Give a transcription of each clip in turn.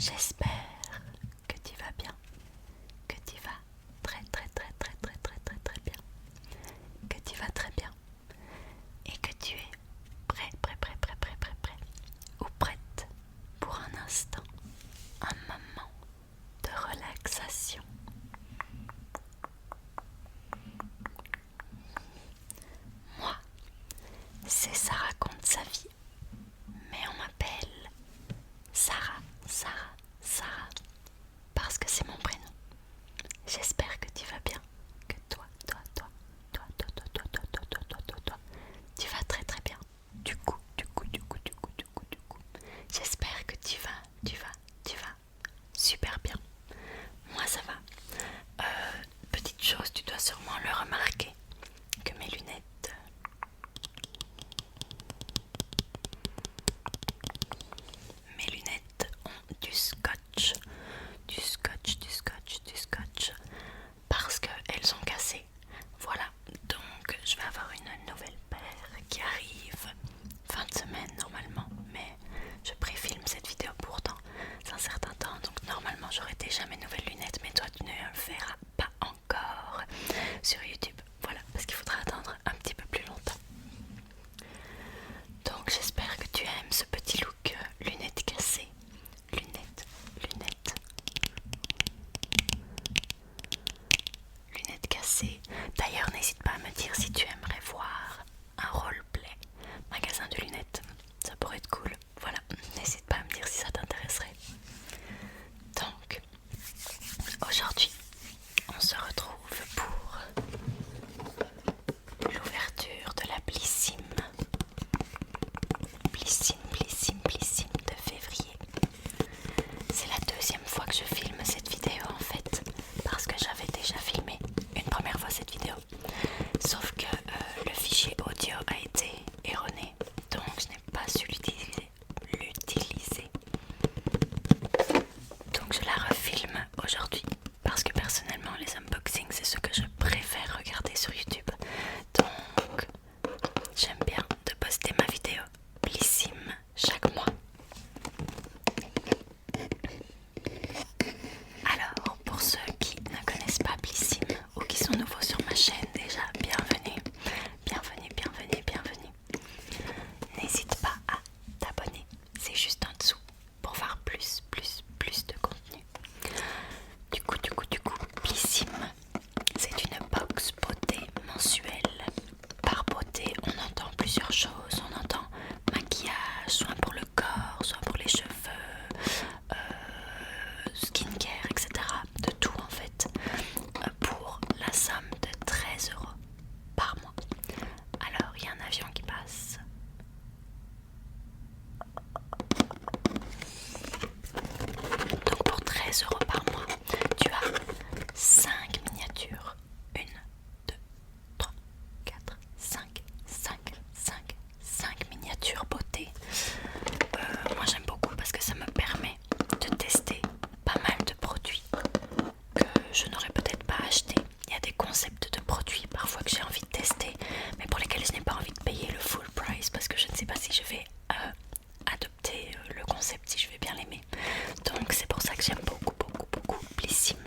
J'espère que tu vas bien, que tu vas très bien, que tu vas très bien et que tu es prêt ou prête pour un instant, un moment de relaxation. Moi, c'est Ça raconte sa vie, mais on m'appelle Sarah, parce que c'est mon prénom. J'espère que tu vas bien, que toi, tu vas très bien. Du coup, j'espère que tu vas super bien. Moi ça va. Petite chose, tu dois sûrement le remarquer, que mes lunettes ont du scotch, parce qu'elles sont cassées. Voilà, donc je vais avoir une nouvelle paire qui arrive fin de semaine normalement, mais je préfilme cette vidéo pourtant c'est un certain temps, donc normalement j'aurai déjà mes nouvelles lunettes, mais toi tu ne le verras pas encore sur YouTube. Voilà, parce qu'il faudra attendre un petit peu plus longtemps. Donc j'espère que tu aimes ce petit look lunettes cassées. Lunettes cassées. D'ailleurs, n'hésite pas à me dire si tu aimerais voir un roleplay magasin de lunettes. Ça pourrait être cool. Voilà, n'hésite pas à me dire si ça t'intéresserait. Donc, aujourd'hui, on se retrouve pour l'ouverture de la Blissim de février. C'est la deuxième fois que je filme cette vidéo en fait, parce que j'avais déjà filmé une première fois cette vidéo, sauf que le fichier audio a été erroné, donc je n'ai pas su l'utiliser. Donc je la refilme aujourd'hui, parce que personnellement les unboxings c'est ce que je préfère regarder sur YouTube. Donc j'aime bien de poster ma vidéo Blissim chaque mois. Alors, pour ceux qui ne connaissent pas Blissim ou qui sont nouveaux sur ma chaîne, déjà, bienvenue. N'hésite pas à t'abonner, c'est juste en dessous pour voir plus de contenu. Du coup, Blissim, c'est une box beauté mensuelle. Par beauté, on entend plusieurs choses. On entend maquillage, soin pour le corps, soin pour les cheveux, skincare, etc. De tout en fait, pour la somme de 13 € par mois. Alors, il y a un avion qui passe. Donc pour 13 € par mois, tu as 5 miniatures. 1, 2, 3, 4, 5 miniatures beauté. Moi j'aime beaucoup parce que ça me permet de tester pas mal de produits que je n'aurais peut-être pas acheté. Il y a des concepts de produits parfois que j'ai envie de tester, mais pour lesquels je n'ai pas envie de payer le full price parce que je ne sais pas si je vais adopter le concept, si je vais bien l'aimer. Donc c'est pour ça que j'aime beaucoup Blissim.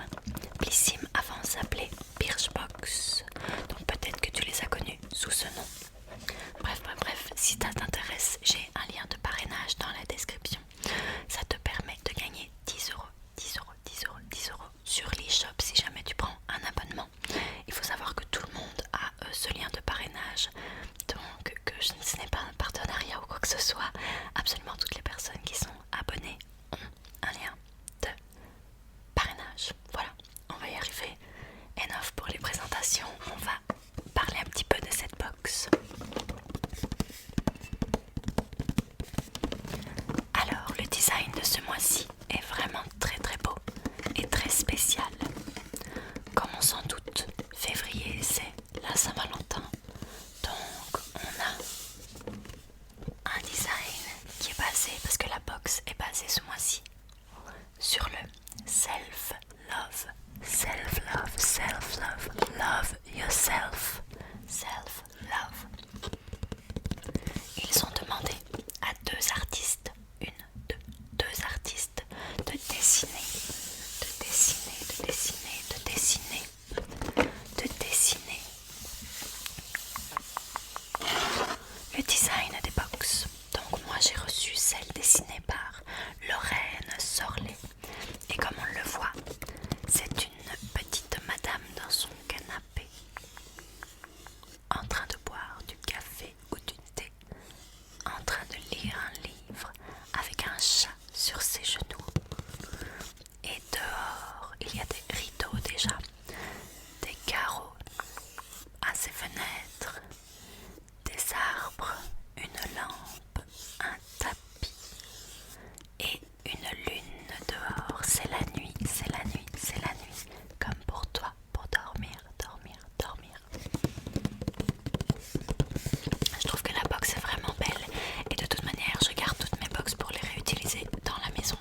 Blissim avant s'appelait Birchbox, donc peut-être que tu les as connus sous ce nom. Bref, si ça t'intéresse, j'ai un lien de parrainage dans la description. Ça te permet de gagner 10 €, sur l'e-shop si jamais tu prends un abonnement. Il faut savoir que tout le monde a ce lien de parrainage, donc que ce n'est pas un partenariat ou quoi que ce soit. Absolument toutes les personnes qui sont abonnées ont un lien de parrainage. Voilà, on va y arriver. Enough pour les présentations, on va parler un petit peu de cette box. Alors, le design de ce mois-ci est vraiment très beau et très spécial. Comme on s'en doute, février c'est la Saint-Valentin, donc on a un design qui est basé, parce que la box est basée ce mois-ci, sur le self-love, love yourself, self-love. Ils ont demandé à deux artistes de menée par Lorraine Sorlet. Et comme on le voit, c'est une petite madame dans son canapé, en train de boire du café ou du thé, en train de lire un livre avec un chat sur ses genoux. Et dehors, il y a des rideaux déjà, des carreaux à ses fenêtres, des arbres, une lampe, un tapis et une lune dehors. C'est la nuit, c'est la nuit, c'est la nuit, comme pour toi, pour dormir, dormir, dormir. Je trouve que la box est vraiment belle et de toute manière je garde toutes mes box pour les réutiliser dans la maison.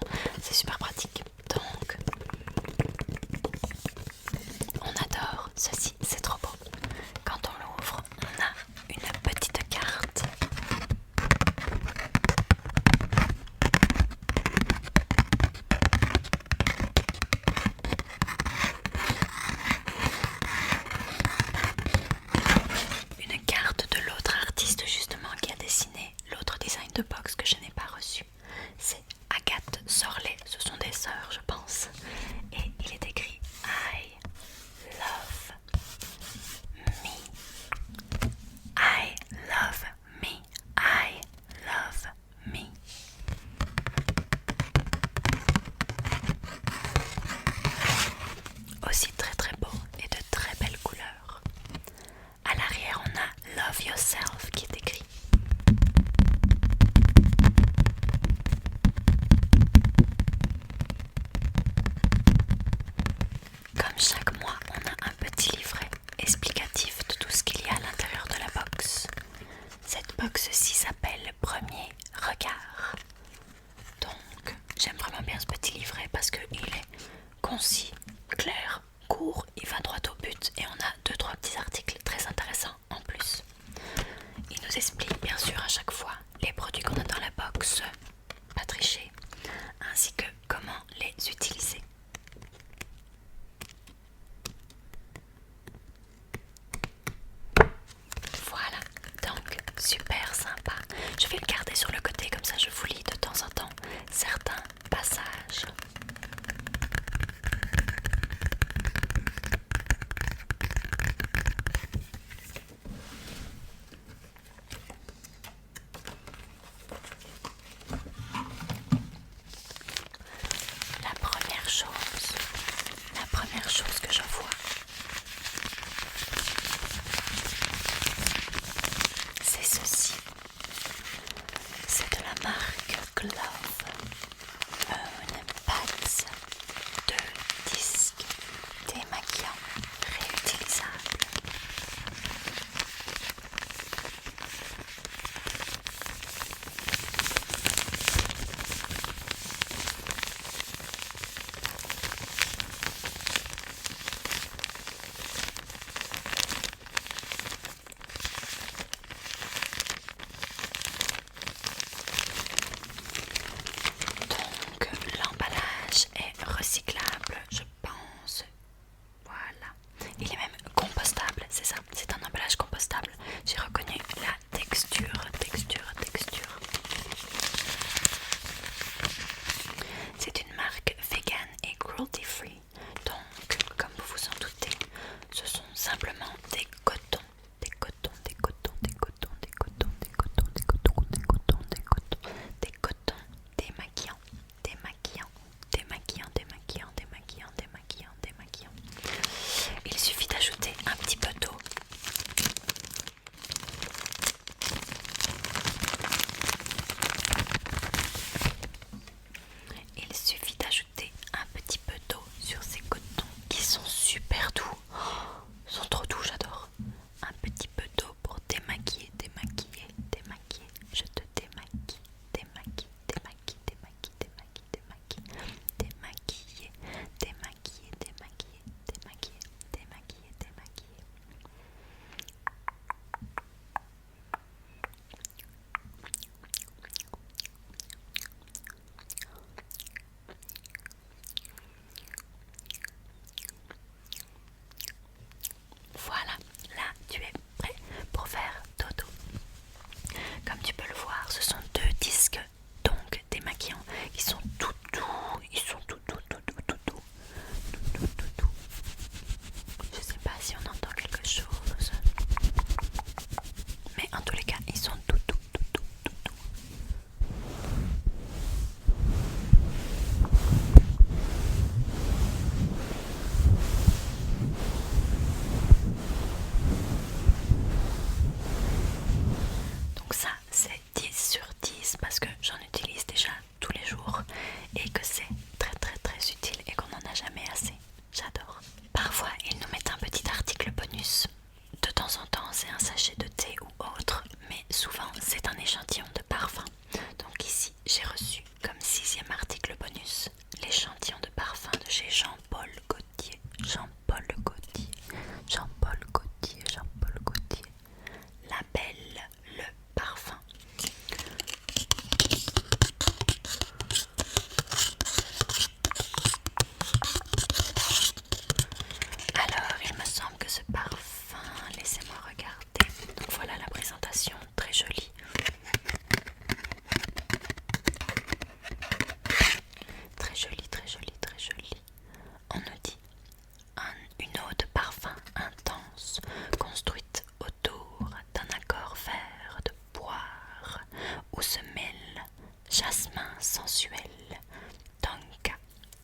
tonka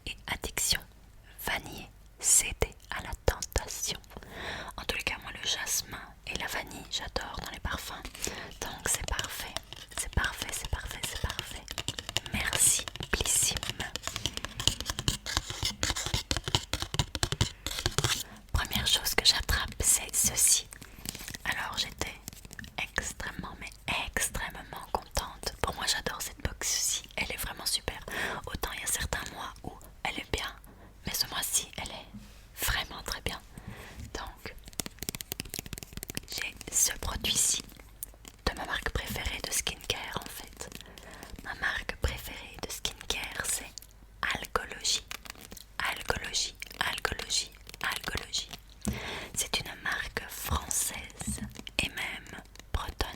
et addiction, vanille, céder à la tentation. En tous les cas, moi le jasmin et la vanille, j'adore dans les parfums. Donc c'est parfait, c'est parfait, c'est parfait, c'est parfait. Merci, Blissime. Première chose que j'attrape, c'est ceci. Alors j'étais extrêmement, mais extrêmement contente. Pour moi, j'adore cette box-ci. Elle est vraiment super. Autant il y a certains mois où elle est bien, mais ce mois-ci, elle est vraiment très bien. Donc, j'ai ce produit-ci de ma marque préférée de skincare en fait. Ma marque préférée de skincare, c'est Alcologie. Alcologie, Alcologie, Alcologie. C'est une marque française et même bretonne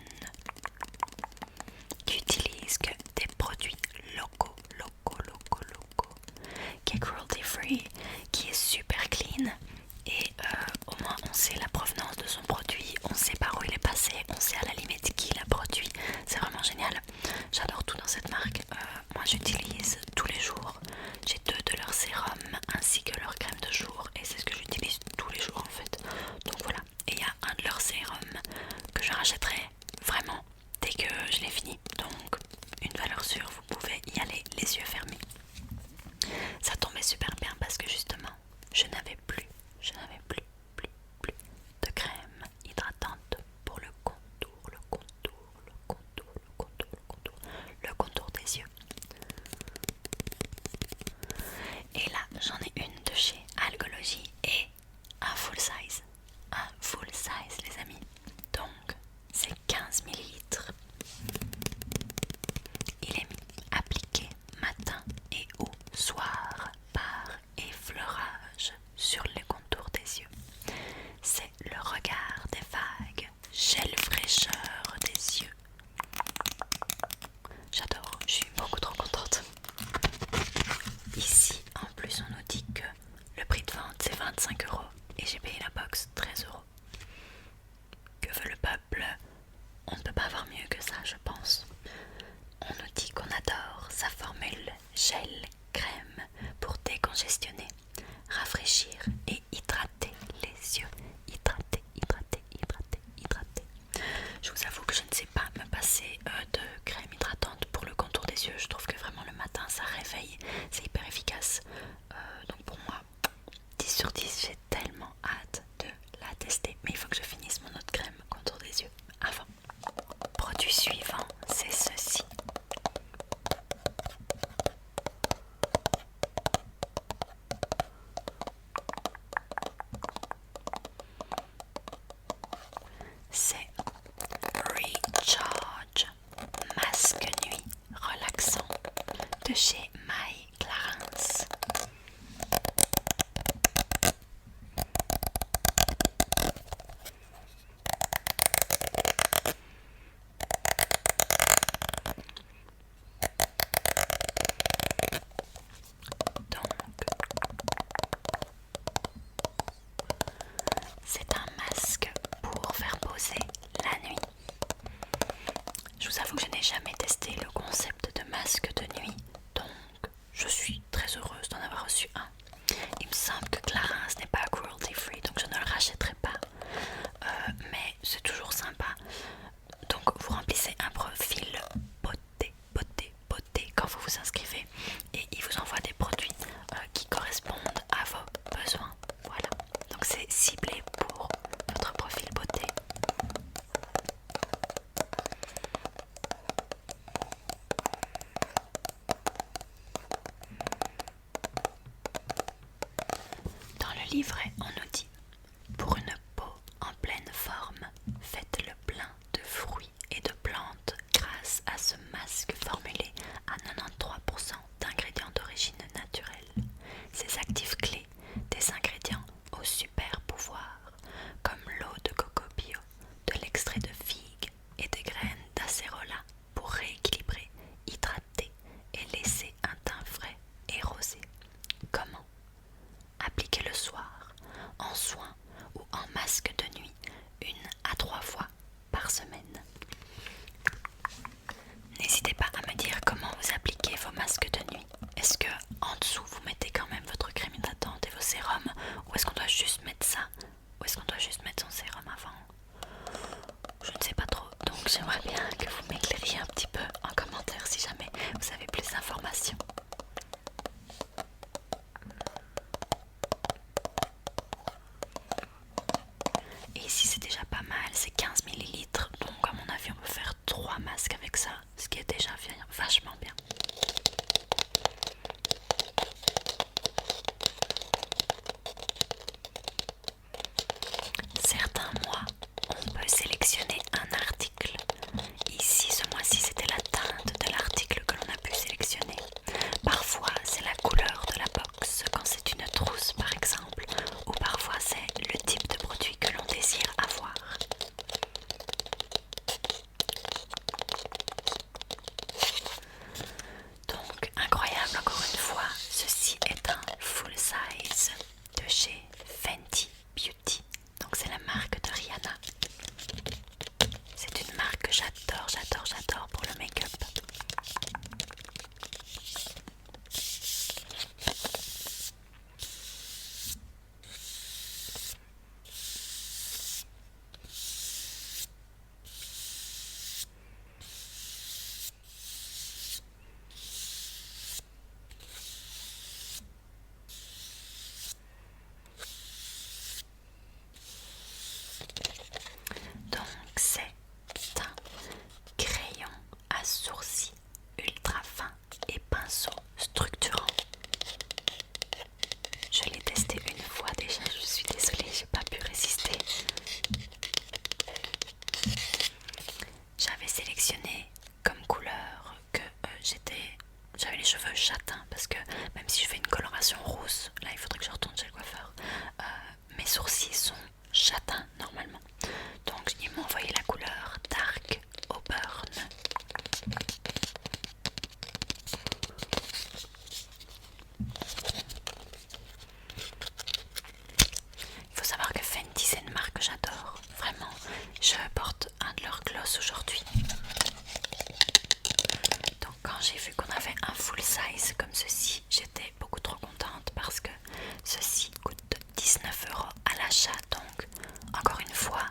qui utilise que des produits locaux, qui est cruelty free, qui est super clean et au moins on sait la provenance de son produit, on sait par où il est passé, on sait à la limite qui l'a produit. C'est vraiment génial. J'adore tout dans cette marque. Moi j'utilise tous les jours. J'ai 2 de leurs sérums ainsi que leur crème de jour et c'est ce que j'utilise tous les jours en fait. Donc voilà. Et il y a un de leurs sérums que je rachèterai vraiment dès que je l'ai fini. Donc une valeur sûre, vous pouvez y aller les yeux fermés. Ça tombait super bien parce que justement je n'avais plus de crème hydratante pour le contour, le contour des yeux. Et là j'en ai une de chez Alcologie et un full size. Un full size les amis. Donc c'est 15 millilitres. Il est appliqué matin et ou soir par effleurage sur les contours des yeux. C'est le regard des vagues, gel fraîcheur des yeux. J'adore, je suis beaucoup trop contente. Ici, en plus, on nous dit que le prix de vente c'est 25 € et j'ai payé la box 13 €. Que veut le peuple? On ne peut pas avoir mieux que ça, je pense. On nous dit qu'on adore sa formule gel crème pour décongestionner, rafraîchir et hydrater les yeux. Hydrater. Je vous avoue que je ne sais pas me passer de crème hydratante pour le contour des yeux. Je trouve que vraiment le matin ça réveille, c'est hyper efficace. Donc pour moi, 10 sur 10, j'ai tellement hâte de la tester. Mais il faut que je finisse mon autre crème contour des yeux avant. Produit suivant, c'est ceci. C'est Recharge Masque Nuit Relaxant de chez My Clarins. C'est un masque pour faire poser la nuit. Je vous avoue que je n'ai jamais testé le concept de masque de nuit, donc je suis très heureuse d'en avoir reçu un. Il me semble que Clarins n'est pas cruelty free, donc je ne le rachèterai pas. Mais c'est toujours sympa. Donc vous remplissez un profil beauté quand vous vous inscrivez et il vous envoie des produits qui correspondent à vos besoins. Voilà, donc c'est ciblé pour votre profil beauté. Dans le livret, on nous dit: pour une peau en pleine forme, faites le plein de fruits et de plantes grâce à ce masque formulé à 93% d'ingrédients d'origine naturelle. Ces actifs clés, des ingrédients au super pouvoir, comme l'eau de coco bio, de l'extrait de figue et des graines d'acérola pour rééquilibrer, hydrater et laisser un teint frais et rosé. Comment? Appliquez le soir en dessous vous mettez quand même votre crème hydratante et vos sérums, ou est-ce qu'on doit juste mettre ça, ou est-ce qu'on doit juste mettre son sérum avant? Je ne sais pas trop, donc j'aimerais bien que vous m'éclairiez un petit peu en commentaire si jamais vous avez plus d'informations. Et ici c'est déjà pas mal, c'est 15 millilitres, donc à mon avis on peut faire 3 masques avec ça, ce qui est déjà vachement bien. Certains mois, on peut sélectionner un article. Ici, ce mois-ci, c'était la teinte de l'article que l'on a pu sélectionner. Parfois, c'est la couleur de la box, quand c'est une trousse par exemple, ou parfois c'est le type de produit que l'on désire avoir. Donc, incroyable encore une fois, ceci est un full size de chez Fenty Beauty. Donc c'est la marque de Rihanna. C'est une marque que j'adore, j'adore, j'adore pour le make-up. Donc c'est un crayon à sourcils ultra fin et pinceau structurant. Je l'ai testé une fois déjà, je suis désolée, j'ai pas pu résister. J'avais sélectionné comme couleur que j'avais les cheveux châtains parce que même si je fais une coloration rousse, là il faudrait que je retourne chez le coiffeur, mes sourcils sont châtains normalement. Donc ils m'ont envoyé la couleur Dark Auburn. Il faut savoir que Fenty c'est une marque que j'adore, vraiment. Je porte un de leurs gloss aujourd'hui. Donc quand j'ai vu qu'on avait un full size comme ceci, j'étais beaucoup trop contente parce que ceci coûte 19 € à l'achat. Donc encore une fois,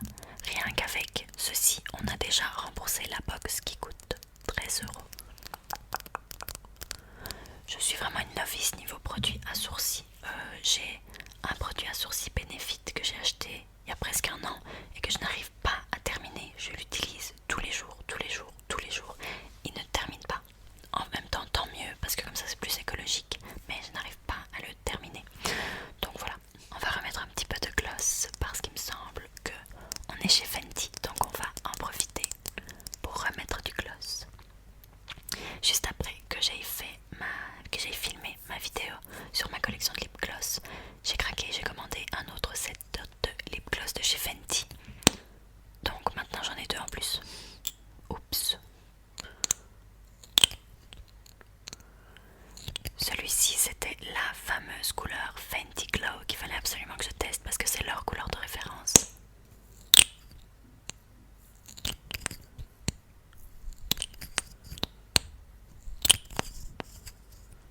rien qu'avec ceci, on a déjà remboursé la box qui coûte 13 €. Je suis vraiment une novice niveau produit à sourcils. J'ai un produit à sourcils Benefit que j'ai acheté il y a presque un an et que je n'arrive pas à terminer. Je l'utilise tous les jours, tous les jours, tous les jours. Il ne termine pas. En même temps, tant mieux parce que comme ça c'est plus écologique, mais je n'arrive pas à le terminer. Donc voilà, on va remettre un petit peu de gloss parce qu'il me semble que on est chez Fenty, donc on va en profiter pour remettre du gloss. Juste après que j'ai filmé ma vidéo sur ma collection de lip gloss, j'ai craqué, j'ai commandé un autre set de lip gloss de chez Fenty. Donc maintenant j'en ai 2 en plus. Oups. Celui-ci c'était la fameuse couleur Fenty Glow qu'il fallait absolument que je teste parce que c'est leur couleur de référence.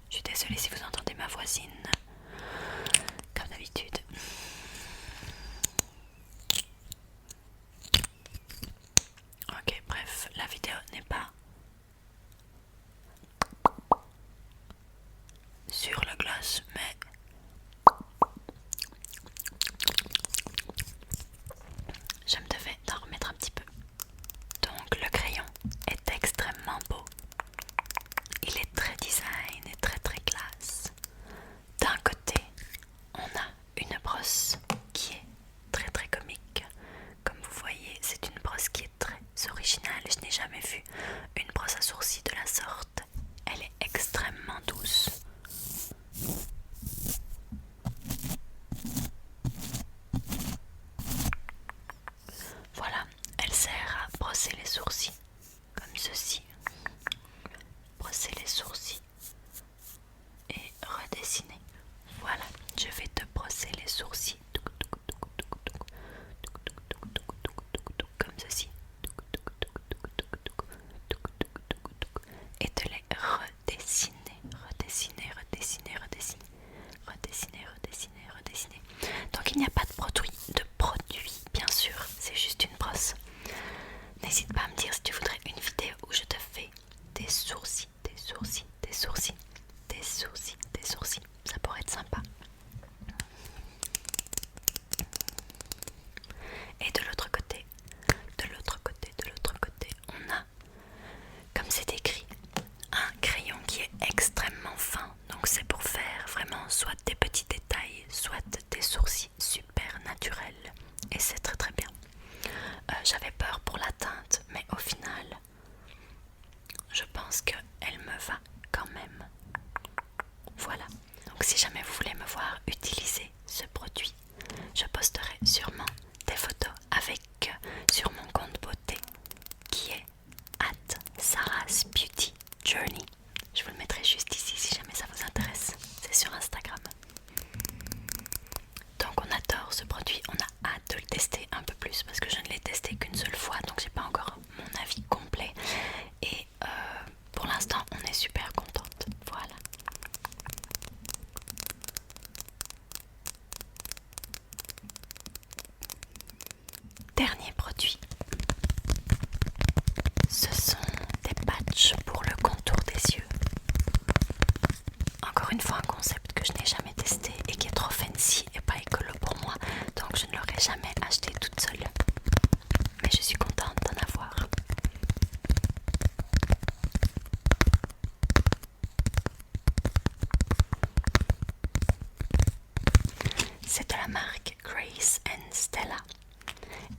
Je suis désolée si vous entendez ma voisine, comme d'habitude. Ok, bref, la vidéo n'est pas sur le gloss, mais je me devais d'en remettre un petit peu. Donc le crayon est extrêmement beau. Il est très design et très très classe. D'un côté, on a une brosse qui est très très comique. Comme vous voyez, c'est une brosse qui est très originale. Je n'ai jamais vu une brosse à sourcils de la sorte. Elle est extrêmement douce. Voilà, elle sert à brosser les sourcils, comme ceci. Brosser les sourcils et redessiner. Voilà, je vais te brosser les sourcils comme ceci et te les redessiner, redessiner, redessiner, tes sourcils, ça pourrait être sympa. Et de l'autre côté, on a, comme c'est écrit, un crayon qui est extrêmement fin. Donc c'est pour faire vraiment soit des petits détails, soit des sourcils super naturels. Et c'est très très bien. J'avais peur pour la teinte, mais au final, je pense qu'elle me va quand même. Voilà. Donc si jamais vous voulez me voir utiliser ce produit, je posterai sûrement des photos avec sur mon compte beauté qui est @sarahsbeautyjourney. Je vous le mettrai juste ici si jamais ça vous intéresse. C'est sur Instagram. Donc on adore ce produit, on a hâte de le tester un peu plus parce que je ne l'ai testé qu'une seule fois, donc j'ai pas encore mon avis complet. Et pour l'instant on est super contente. Voilà. Dernier produit, ce sont des patchs pour le contour des yeux. Encore une fois un concept que je n'ai jamais testé et qui est trop fancy et pas écolo pour moi, donc je ne l'aurais jamais acheté toute seule. Mais je suis contente d'en avoir. C'est de la marque Grace and Stella.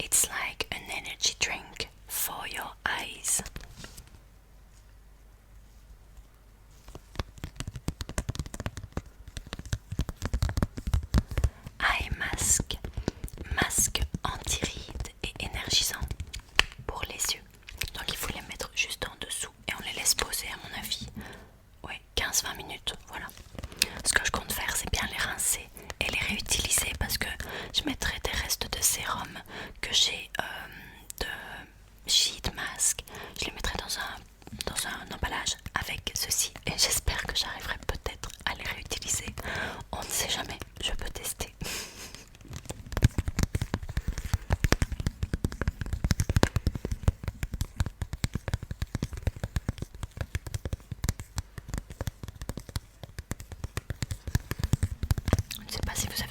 It's like an energy drink for your eyes. Eye mask, masque anti-rides et énergisant pour les yeux. Donc il faut les mettre juste en dessous et on les laisse poser à mon avis. Ouais, 15-20 minutes, voilà. Ce que je compte faire, c'est bien les rincer et les réutiliser parce que je mettrai des restes de sérum que j'ai de sheet mask. Je les mettrai dans un emballage avec ceci et j'espère que j'arriverai peut-être à les réutiliser. On ne sait jamais, je peux tester. Je ne sais pas si vous